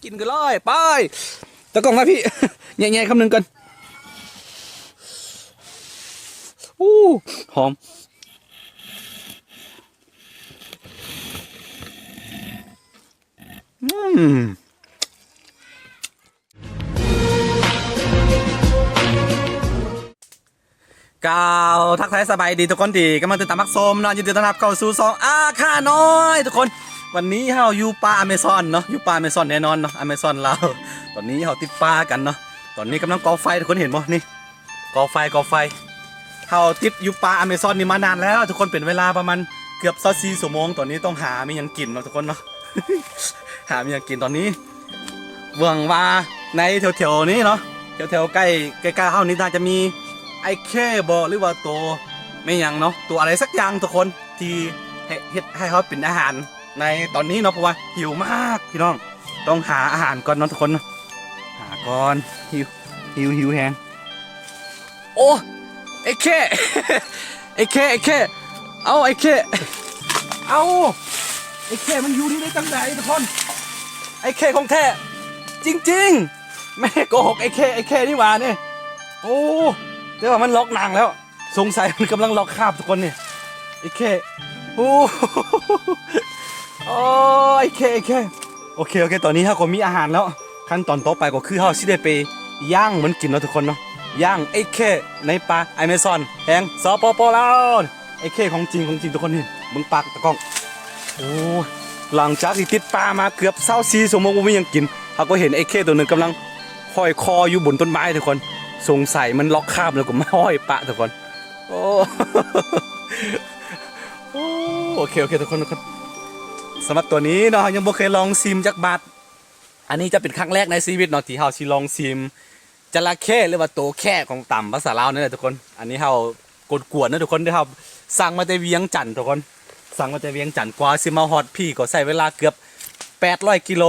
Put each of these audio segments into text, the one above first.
กินกันเลยไปตะกล้องมาพี่ แง่ๆคำหนึ่งกันอู้หอมกล่าวทักทายสบายดีทุกคนดีกำลังติดตามพักชมเนาะยินดีต้อนรับเข้าสู่ซองค่าน้อยทุกคนวันนี้เราอยู่ป่าอเมซอนเนาะอยู่ป่าอเมซอนแน่นอนเนาะอเมซอนเราตอนนี้เราติดป่ากันเนาะตอนนี้กำลังก่อไฟทุกคนเห็นบ่นี่ก่อไฟเราติดอยู่ป่าอเมซอนนี่มานานแล้วทุกคนเป็นเวลาประมาณเกือบ24 ชั่วโมงตอนนี้ต้องหามีหยังกินเนาะทุกคนเนาะ หามีหยังกินตอนนี้เบิ่งว่าในแถวๆนี้เนาะแถวๆใกล้ๆเฮานี้น่าจะมีไอ้แค่บอหรือว่าตัวไม่ยังเนาะตัวอะไรสักอย่างทุกคนที่เฮ็ดให้เขาเป็นอาหารในตอนนี้เนาะเพราะว่าหิวมากพี่น้องต้องหาอาหารก่อนเนาะทุกคนนะหาก่อนหิวแฮงโอ้ไอ้แค่ ไอ้แค่เอาไอ้แค่เอาไอ้แค่มันอยู่ที่ไหนจังไหนทุกคนไอ้แค่ของแท้จริงๆไม่โกหกไอ้แค่นี่หว่าเนี่ยโอ้เดี๋ยวมันล็อกนางแล้วสงสัยมันกำลังล็อกคาบทุกคนเนี่ยไอ้แค่โอ้ไอ้แค่โอเคตอนนี้เราก็มีอาหารแล้วขั้นตอนต่อไปก็คือเราสิได้ไปย่างมันกินเนาะทุกคนเนาะย่างไอ้แค่ในป่าอเมซอนแห่งสปป.ลาวไอ้แค่ของจริงทุกคนนี่มึงปากตะก้องโอ้หลังจากที่ติดป่ามาเกือบ24 ชั่วโมงไม่ยังกินเราก็เห็นไอ้แค่ตัวหนึ่งกำลังห้อยคออยู่บนต้นไม้ทุกคนสงสัยมันล็อกคาบแล้วก็มาห้อยปะทุกคนโอ้ โอเคทุกคนสำหรับตัวนี้เนาะยังบ่เคยลองซิมจักบาทอันนี้จะเป็นครั้งแรกในชีวิตเนาะที่เฮาสิลองซิมจระเข้หรือว่าโตแค่ของต่ำภาษาลาวนั่นแหละทุกคนอันนี้เฮากวนๆนะทุกคนที่เฮาสั่งมาแต่เวียงจันทน์ทุกคนสั่งมาแต่เวียงจันทน์กว่าสิมาฮอดพี่ก็ใช้เวลาเกือบ800 กิโล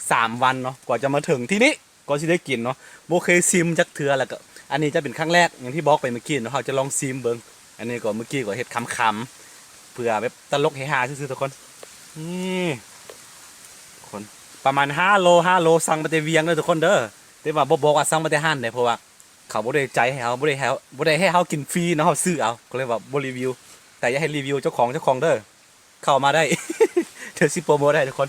3 วันเนาะกว่าจะมาถึงที่นี้ก็สิได้กินเนาะบ่เคยซิมจักเทื่อแล้วก็อันนี้จะเป็นครั้งแรกอย่างที่บอกไปเมื่อกี้เนาะเฮาจะลองซิมเบิ่งอันนี้ก็เมื่อกี้ก็เฮ็ดคำๆเพื่อแบบตลกเฮฮาซื่อๆทุกคนนี่คนประมาณ5 โลสั่งมาแต่เวียงเลยทุกคนเด้อแต่ว่าบ่บอกว่าสั่งมาแต่ห้านได้เพราะว่าเขาบ่ได้ใจให้เฮาบ่ได้ให้เฮากินฟรีเนาะเฮาซื้อเอาก็เลยว่าบ่รีวิวแต่อย่าให้รีวิวเจ้าของเด้อเข้ามาได้ เธอสิโปรโมทได้ทุกคน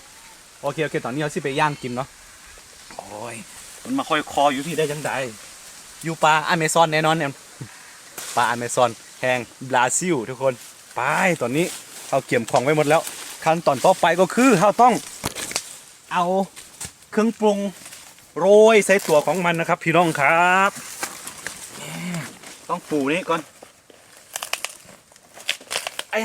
โอเคตอนนี้เราสิไปย่างกินเนาะโอ้ยมันมาค่อยคออยู่ที่ได้จังไดอยู่ป่าอเมซอนแน่นอนเนี่ยป่าอเมซอนแห่งบราซิลทุกคนไปตอนนี้เราเก็บของไว้หมดแล้วขั้นตอนต่อไปก็คือเราต้องเอาเครื่องปรุงโรยใส่ตัวของมันนะครับพี่น้องครับต้องปูนี่ก่อนไอ้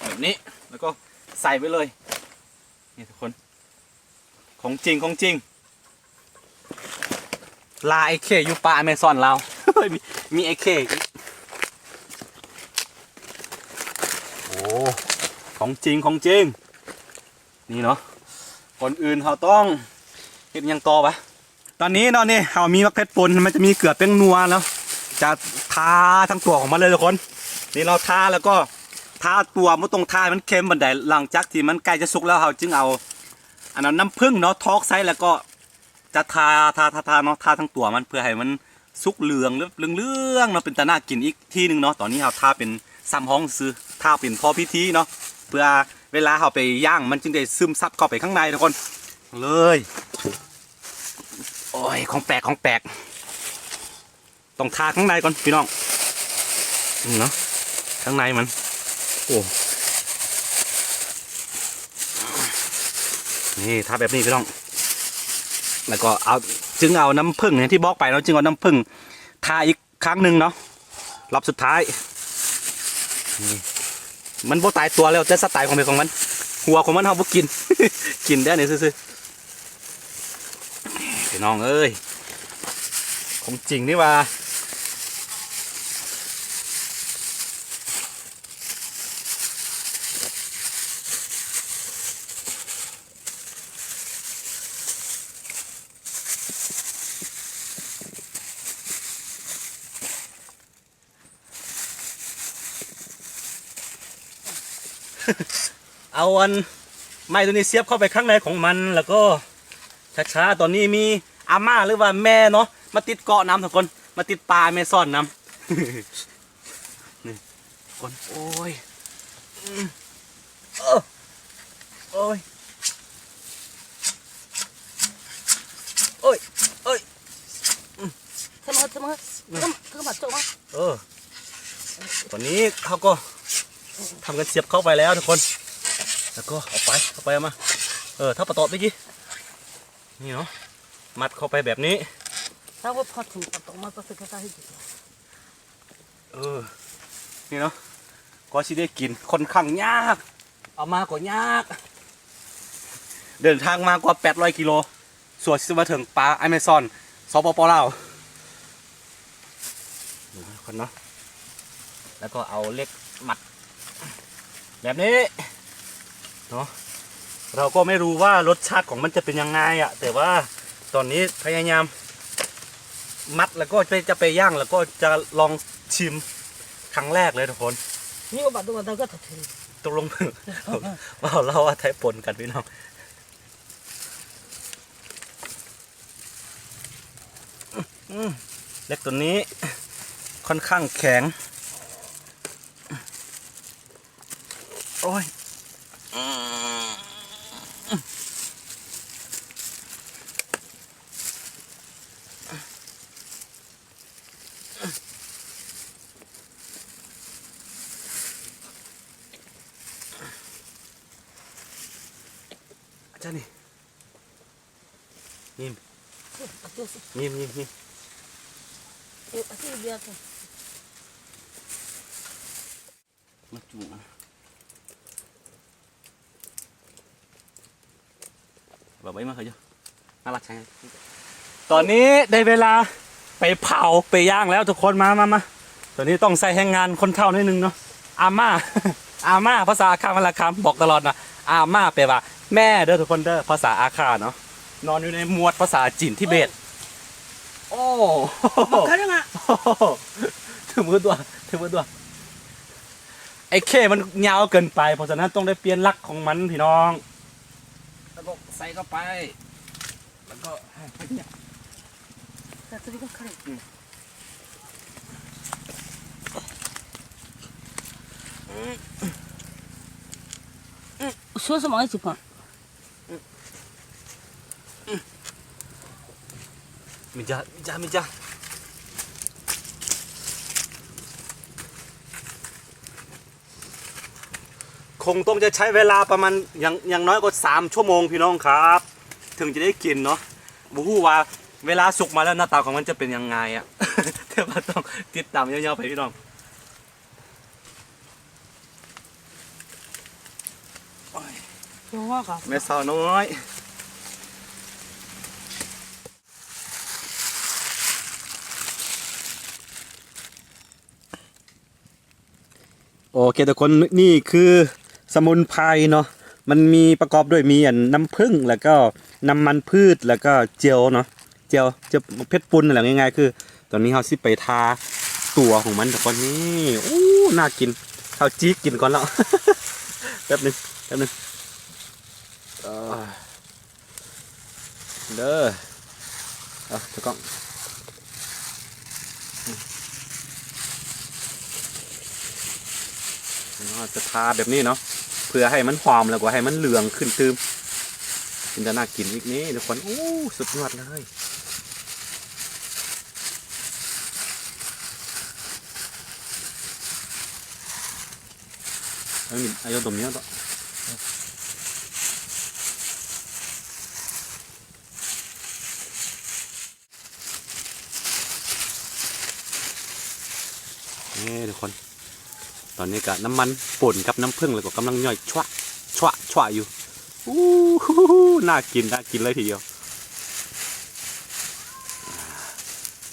แบบนี้แล้วก็ใส่ไปเลยนี่ทุกคนของจริงลาไอเคอยู่ป่าอเมซอนเรา มีไอเคโอ้ของจริงนี่เนาะก่อนอื่นเราต้องเห็นยังต่อปะตอนนี้เนาะนี่เรามีมะเขือป่นมันจะมีเกลือแป้งนัวแล้วจะทาทั้งตัวของมันเลยทุกคนนี่เราทาแล้วก็ทาตัวมันตรงทามันเค็มบันไดหลังจากที่มันใกล้จะสุกแล้วเราจึงเอาอันนั้นน้ำผึ้งเนาะทอกไซแล้วก็จะทาเนาะทาทั้งตัวมันเพื่อให้มันสุกเหลืองเรื่องเนาะเป็นตาหน้ากินอีกที่หนึ่งเนาะตอนนี้เราทาเป็นซ้ำห้องซื้อทาเป็นพอพิธีเนาะเพื่อเวลาเราไปย่างมันจึงได้ซึมซับเข้าไปข้างในทุกคนเลยโอ้ยของแปลกต้องทาข้างในก่อนพี่น้องเนาะข้างในมันโอ้นี่ทาแบบนี้พี่น้องแล้วก็จึงเอาน้ำผึ้งที่บอกไปเนาะจึงเอาน้ำผึ้งทาอีกครั้งหนึ่งเนาะรอบสุดท้ายมันโบตายตัวแล้วแต่สไตล์ของมันหัวของมันเขาบ่กิน กินได้เนี่ยซื่อๆพี่น้องเอ้ยของจริงนี่ว่า เอาอันไม้ตัวนี้เสียบเข้าไปข้างในของมันแล้วก็ช้าๆตอนนี้มีอาม่าหรือว่าแม่เนาะมาติดเกาะน้ำทุกคนมาติดปลาแม่ซ่อนน้ำ นี่คนโอ้ยโอ้ยโอ้ยโอ้ยทำไมมาโจ้มาตอนนี้เขาก็ทำกันเสียบเข้าไปแล้วทุกคนแล้วก็เอาไปเอามาถ้าประตอดเมื่อกี้นี่เนาะมัดเข้าไปแบบนี้ถ้าว่าพอถึงประตอดมาก็สึกจะให้ดีนี่เนาะก็ชิได้กินค่อนข้างยากเอามาก็ยากเดินทางมากว่า800 กิโลส่วนที่มาถึงป่าอเมซอนสปปลาวดูคนเนาะแล้วก็เอาเล็กมัดแบบนี้เนาะเราก็ไม่รู้ว่ารสชาติของมันจะเป็นยังไงอะแต่ว่าตอนนี้พยายามมัดแล้วก็จะไปย่างแล้วก็จะลองชิมครั้งแรกเลยทุกคนนี่ก็บัดตัวก็ถัดถึงตกลงว่าเราว่าไทยปนกันพี่น้องเล็กตัวนี้ค่อนข้างแข็งโอ้ยอาจารย์นี่นิ่มมาจุ่มแบบไม่มาเคยเยอะน่ารักใช่ไหมตอนนี้ได้เวลาไปเผาไปย่างแล้วทุกคนมาตอนนี้ต้องใส่แรงงานคนเฒ่านิดนึงเนาะอาม่าภาษาอาคามาละคำบอกตลอดนะอาม่าแปลว่าแม่เด้อทุกคนเด้อภาษาอาคาเนาะนอนอยู่ในหมวดภาษาจีนทิเบตโอ้มาขนาดถึงมือตัวไอ้เคมันยาวเกินไปเพราะฉะนั้นต้องได้เปลี่ยนลักของมันพี่น้องแล้วก็ใส่เข้าไปแล้วก็แต่ตัวนี้ก็ขนาด说什么意思吧？มิจ้าคงต้องจะใช้เวลาประมาณอย่างน้อยก็3 ชั่วโมงพี่น้องครับ ถึงจะได้กินเนาะบูฮู้ว่าเวลาสุกมาแล้วหน้าตาของมันจะเป็นยังไงอะแต่ว่าต้องติดตามยาวๆไปพี่น้องแม่สาวน้อยโอเคทุกคนนี่คือสมุนไพรเนาะมันมีประกอบด้วยมีน้ำผึ้งแล้วก็น้ำมันพืชแล้วก็เจลเนาะเจลเพชรปุ้นอะไรง่ายๆคือตอนนี้เราสิไปทาตัวของมันทุกคนนี่อู้น่ากินเขาจี๊กกินก่อนแล้ว แป๊บนึงเด้อตะก้องจะทาแบบนี้เนาะเพื่อให้มันหอมแล้วก็ให้มันเหลืองขึ้นตืมกินจะน่ากินอีกนี้ทุกคนโอ้สุดยอดเลยอายุดมเนี้ยต่อนี่ทุกคนตอนนี้กับน้ำมันป่นกับน้ำผึ้งแล้วก็กำลังย่อยชวะอยู่น่ากินเลยทีเดียว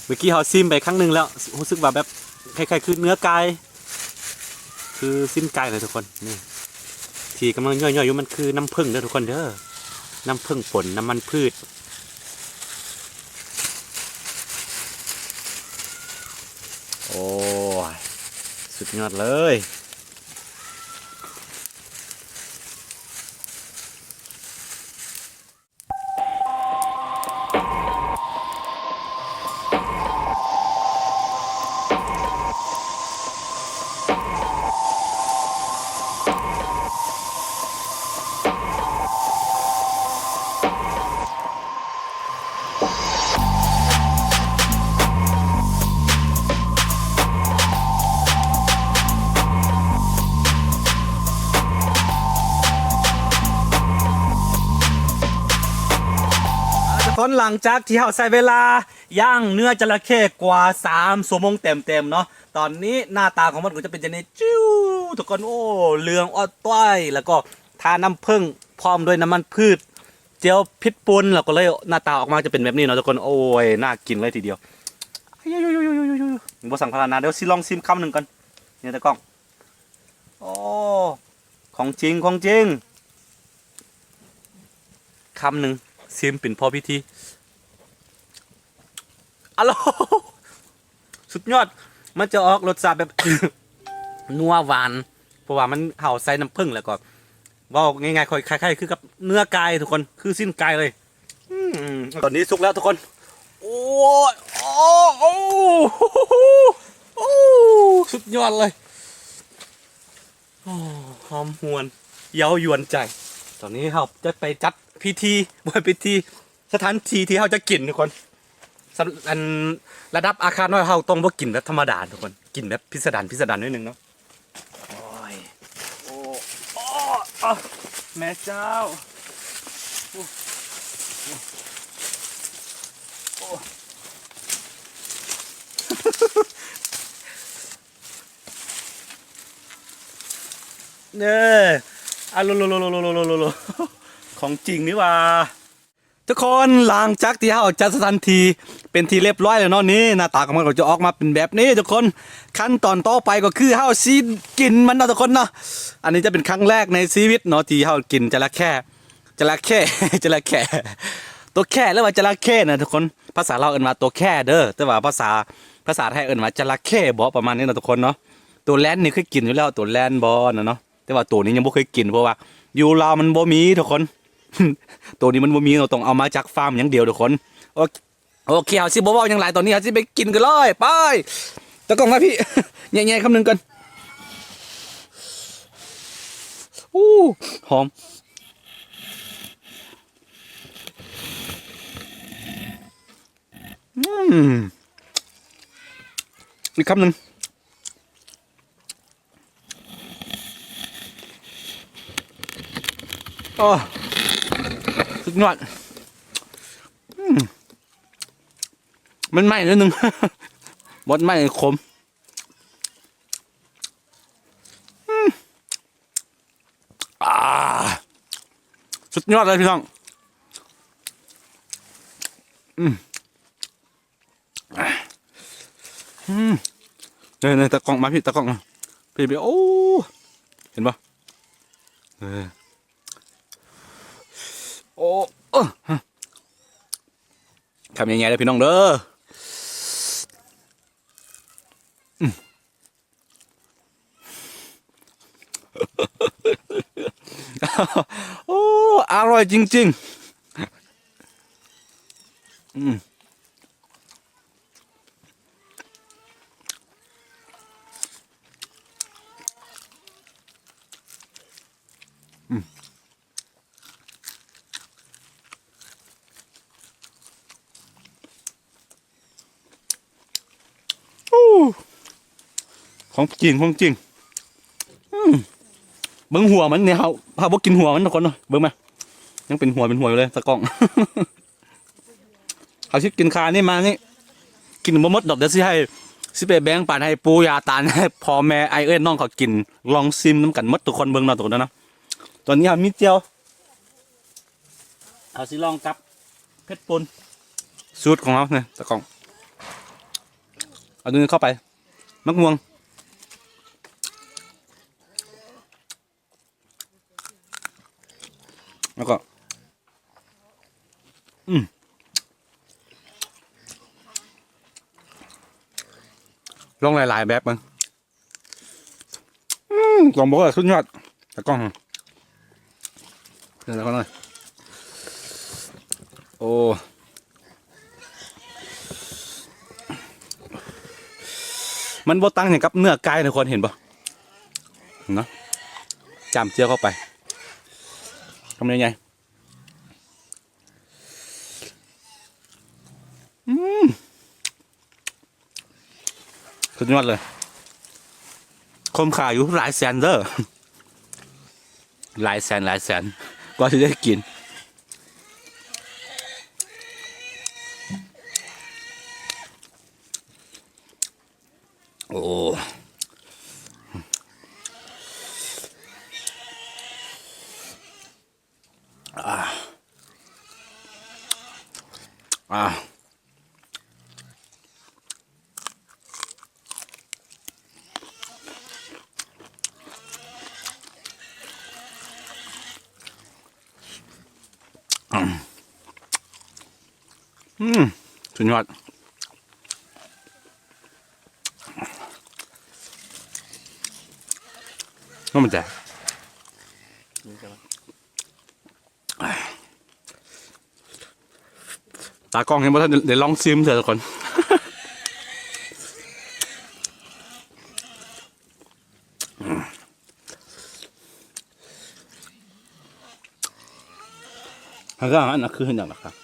เมื่อกี้เขาซิมไปครั้งหนึ่งแล้วรู้สึกแบบคล้ายๆคือเนื้อไก่คือซิมไก่เลยทุกคนนี่ที่กำลังย่อยอยู่มันคือน้ำผึ้งเด้อทุกคนเด้อน้ำผึ้งป่นน้ำมันพืชโอ้สุดยอดเลย คนหลังจากที่เราใช้เวลาย่างเนื้อจระเข้กว่า3 ชั่วโมงเต็มๆเนาะตอนนี้หน้าตาของมันก็จะเป็นจะนี้จิ้วทุกคนโอ้เหลืองออดต้อยแล้วก็ทาน้ำผึ้งพร้อมด้วยน้ำมันพืชเจียวพริกป่นแล้วก็เลยหน้าตาออกมาจะเป็นแบบนี้เนาะทุกคนโอ้ยน่ากินเลยทีเดียวบ่สั่งพานาเดี๋ยวสิลองชิมคำหนึ่งก่อนเนี่ยตะกล้องโอ้ของจริงคำหนึ่งซิมเป็นพอพิธีอร่อยสุดยอดมันจะออกรสชาติแบบ นัวหวานเพราะว่ามันเห่าใส่น้ำผึ้งแล้วก็ว่าง่ายๆคล้ายๆคือกับเนื้อไก่ทุกคนคือสิ้นไก่เลยตอนนี้สุกแล้วทุกคนโอ้ยโอ้สุดยอดเลยหอมหวนเย้ายวนใจตอนนี้เราจะไปจัดพิธีสถานที่ที่เราจะกินทุกคนอันระดับอาคารน้อยเราต้องบ่กินแบบธรรมดาทุกคนกินแบบพิสดารนิดนึงเนาะโอ้ยโอ้แม่เจ้าเนี่ยอะโลของจริงนี่ว่าทุกคนหลังจากที่เราจัดสถานที่เป็นที่เรียบร้อยแล้วเนาะนี่หน้าตาของมันก็จะออกมาเป็นแบบนี้ทุกคนขั้นตอนต่อไปก็คือเราสิกินมันเนาะทุกคนเนาะอันนี้จะเป็นครั้งแรกในชีวิตเนาะที่เรากินจระเข้ตัวแค่หรือว่าจระเข้นะทุกคนภาษาเราเอิ้นว่าตัวแค่เด้อแต่ว่าภาษาไทยเอิ้นว่าจระเข้บ่ประมาณนี้เนาะทุกคนเนาะตัวแลนนี่เคยกินอยู่แล้วตัวแลนบ่เนาะแต่ว่าตัวนี้ยังบ่เคยกินเพราะว่าอยู่ลาวมันบ่มีทุกคน ตัวนี้มันบ่มีเราต้องเอามาจากฟาร์มอย่างเดียวทุกคนโอเคเอาสิบ่เว้าหยังหลายตอนนี้เอาสิไปกินกันเลยไปตะกล้องมาพี่ แง่ๆคำนึงกันอู้หอมอีกคำหนึ่งอ๋อสุดยอดมันไหม้นิดนึง บดไหม้ขมสุดยอดเลยพี่น้องเนี่ยตะกล้องมาพี่ตะกล้องมาพี่โอ้เห็นปะโอ้ทำยังไงเลยพี่น้องเด้อโอ้อร่อยจริงๆของจริงเบิ้งหัวมันเนี่ยเขาบอกกินหัวมันทุกคนเนาะเบิ้งมายังเป็นหัวอยู่เลยตะกล้อง เขาชิกินคานี่มานี่กินบ่หมดดอกเดี๋ยวสิไปแบ่งปันให้ปู่ย่าตาให้พ่อแม่ไอเอ้ยน้องเขากินลองซิมน้ำกันหมดทุกคนเบิ้งเนาะทุกคนนะตอนนี้มีเจียวเอาสิลองกับเพชรป่นสูตรของเราเนี่ยตะกล้องเอาดูเข้าไปมะม่วงแล้วก็ลองหลายๆแบบมั้งลองบอกว่าสุดยอดตะกล้องเดี๋ยวก่อนหน่อยโอ้ มันบ่ตั้งอย่างกับเนื้อไก่ทุกคนเห็นปะเนาะจามเจียวเข้าไปทำยังไงสุดยอดเลยคมขาอยู่หลายแสนเด้อหลายแสนกว่าจะได้กินโอ้สุดยอดน้ำมันแจ่ตากล้องเห็นว่าท่านเดี๋ยวลองซิมเถอะทุกคนอันนั้นคือเห็นอย่างไรครับ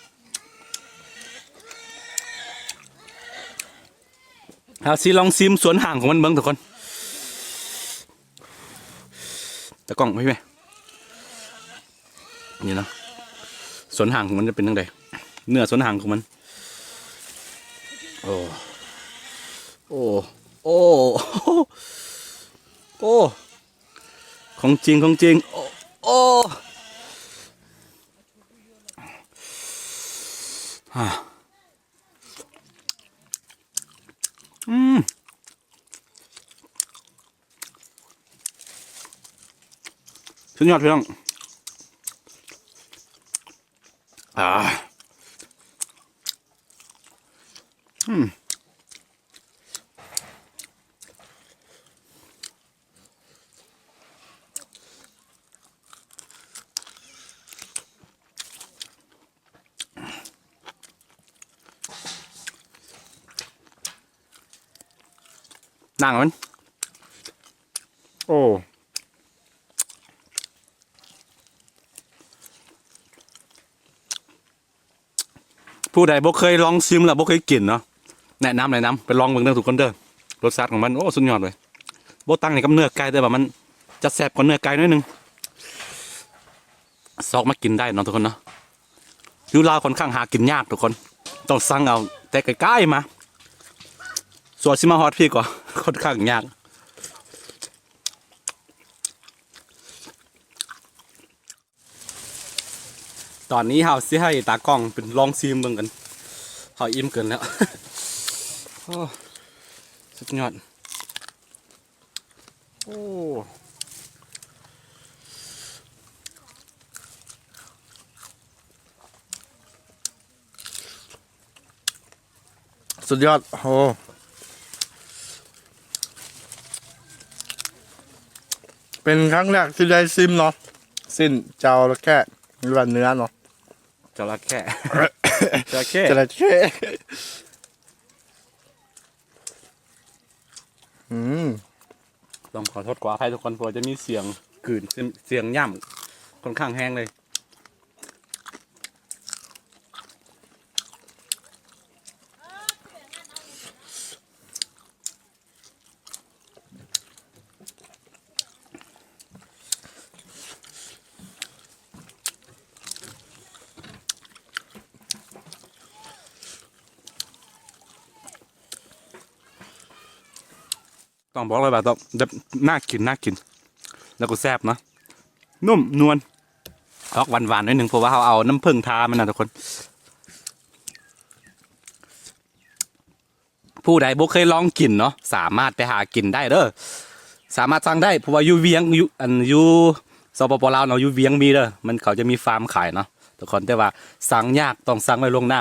เอาสิลองซิมสวนห่างของมันเบิ้งทุกคนตะกล้องไม่ไหมนี่เนาะสวนห่างของมันจะเป็นยังไงเนื้อสวนห่างของมันโอ้โอ้โอ้โอ้ของจริงโอ้โอ้สุดยอดเพื่อนนั่งมันโอ้ผู้ใดบ่เคยลองชิมหรือบ่เคยกินเนาะแนะนำไปลองเบิ่งเด้อทุกคนเด้อรสชาติของมันโอ้สุดยอดเลยบ่ตั้งนี่กับเนื้อไก่แต่ว่ามันจะแซ่บกว่าเนื้อไก่นิดนึงซอกมากินได้เนาะทุกคนเนาะอยู่ลาวค่อนข้างหากินยากทุกคนต้องสั่งเอาแต่ใกล้ๆมาส่วนสิมาฮอดพี่ก็ค่อนข้างยากตอนนี้เฮาสิให้ตากล้องเป็นลองซิมเบิ่งกันเฮาอิ่มเกินแล้วโอ้สุดยอดโอ้สุดยอดโอ้เป็นครั้งแรกที่ได้ซิมเนาะสิ้นเจ้าละแค่หรือว่าเนื้อเนาะ จระเข้จระเข้ จระเข้ต้องขอโทษขออภัยทุกคนเพราะจะมีเสียงกลืนเสียงย่ำค่อนข้างแห้งเลยต้องบอกเลยแบบน่ากินแล้วก็แซ่บนะนุ่มนวลออกหวานๆนิดนึงเพราะว่าเขาเอาน้ำผึ้งทามันนะทุกคนผู้ใดบ่เคยลองกินเนาะสามารถไปหากินได้เด้อสามารถสั่งได้เพราะว่าอยู่เวียงอยู่สปปลาวเนาะอยู่เวียงมีเด้อมันเขาจะมีฟาร์มขายเนาะทุกคนแต่ว่าสั่งยากต้องสั่งไว้ล่วงหน้า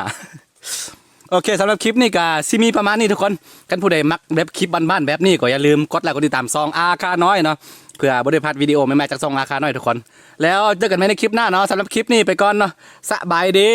โอเคสำหรับคลิปนี้ก็ซิมีประมาณนี้ทุกคนกันผู้ใดมักแบบคลิปบ้านๆแบบนี้ก็อย่าลืมกดไลค์กดติดตามซองอาคาน้อยเนาะเพื่อบริพัตรวิดีโอใหม่ๆจากซองอาคาน้อยทุกคนแล้วเจอกันใหม่ในคลิปหน้าเนาะสำหรับคลิปนี้ไปก่อนเนาะสบายดี